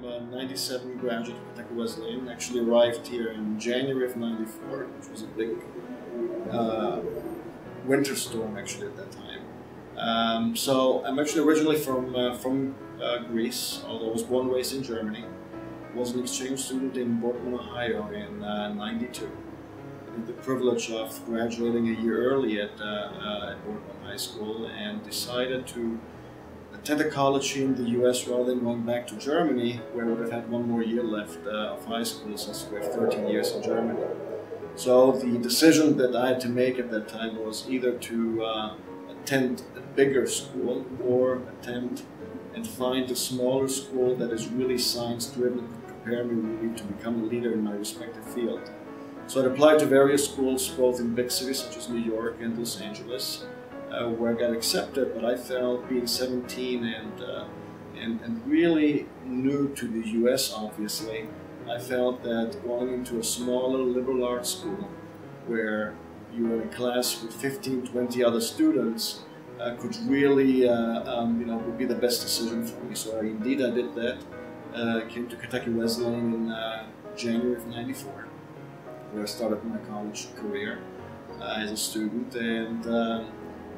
I'm a 97 graduate of Kentucky Wesleyan. Actually arrived here in January of '94, which was a big winter storm actually at that time. So I'm actually originally from Greece, although I was born and raised in Germany. I was an exchange student in Portland, Ohio in '92. I had the privilege of graduating a year early at Portland High School and decided to attend a college here in the US rather than going back to Germany, where I would have had one more year left of high school since we have 13 years in Germany. So the decision that I had to make at that time was either to attend a bigger school or attempt and find a smaller school that is really science-driven and could prepare me really to become a leader in my respective field. So I applied to various schools, both in big cities such as New York and Los Angeles, where I got accepted, but I felt being 17 and really new to the US, obviously, I felt that going into a smaller liberal arts school where you were in a class with 15, 20 other students could really, would be the best decision for me. So indeed I did that. Came to Kentucky Wesleyan in January of '94, where I started my college career as a student, and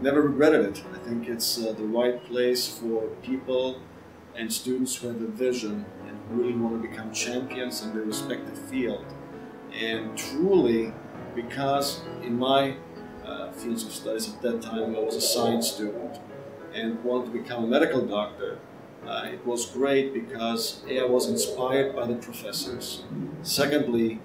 never regretted it. I think it's the right place for people and students who have a vision and really want to become champions in their respective field. And truly, because in my fields of studies at that time I was a science student and wanted to become a medical doctor, it was great because I was inspired by the professors. Secondly,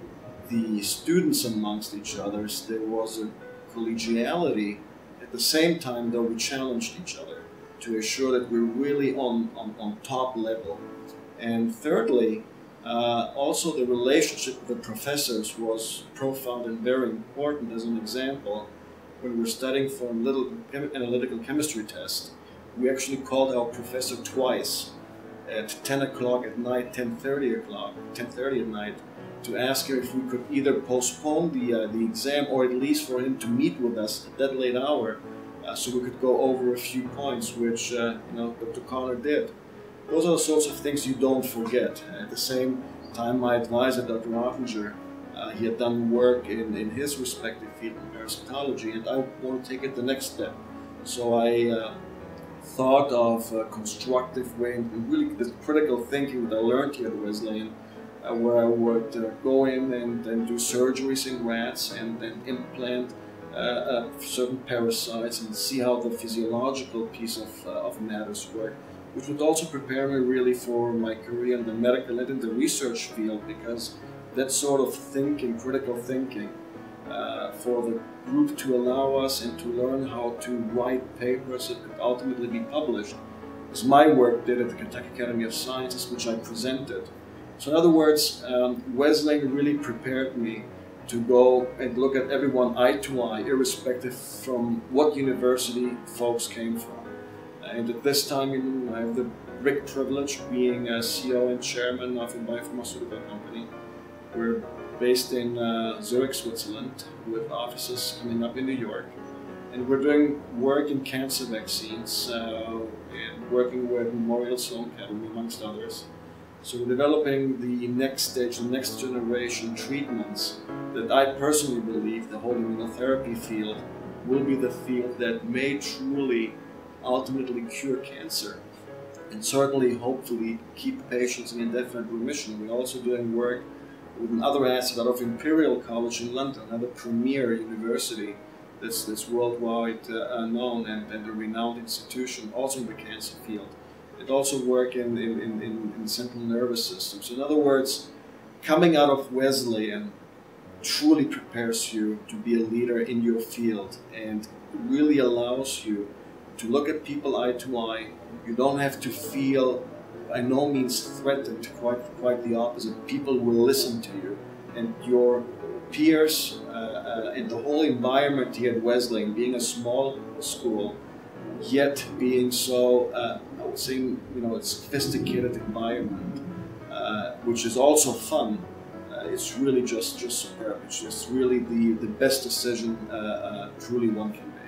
the students amongst each other, there was a collegiality. At the same time, though, we challenged each other to assure that we're really on top level. And thirdly, also the relationship with the professors was profound and very important. As an example, when we were studying for a little analytical chemistry test, we actually called our professor twice at 10 o'clock at night, 10:30 at night, to ask him if we could either postpone the exam or at least for him to meet with us at that late hour so we could go over a few points, which Dr. Connor did. Those are the sorts of things you don't forget. At the same time, my advisor, Dr. Ottinger, he had done work in his respective field in parasitology, and I want to take it the next step. So I thought of a constructive way and really the critical thinking that I learned here at Wesleyan, where I would go in and do surgeries in rats and then implant certain parasites and see how the physiological piece of matters work, which would also prepare me really for my career in the medical and in the research field, because that sort of thinking, critical thinking, for the group to allow us and to learn how to write papers that could ultimately be published, as my work did at the Kentucky Academy of Sciences, which I presented. So in other words, Wesleyan really prepared me to go and look at everyone eye to eye, irrespective from what university folks came from. And at this time, I have the big privilege of being a CEO and chairman of a biopharmaceutical company. We're based in Zurich, Switzerland, with offices coming up in New York. And we're doing work in cancer vaccines and working with Memorial Sloan Kettering, amongst others. So we're developing the next stage, the next generation treatments that I personally believe the whole immunotherapy field will be the field that may truly ultimately cure cancer and certainly, hopefully, keep patients in indefinite remission. We're also doing work with another asset out of Imperial College in London, another premier university that's worldwide known and a renowned institution, also in the cancer field. It also work in central nervous system. So in other words, coming out of Wesleyan truly prepares you to be a leader in your field and really allows you to look at people eye to eye. You don't have to feel by no means threatened, quite the opposite. People will listen to you, and your peers and the whole environment here at Wesleyan, being a small school, yet being so, I would say, a sophisticated environment, which is also fun. It's really just superb. It's just really the best decision truly one can make.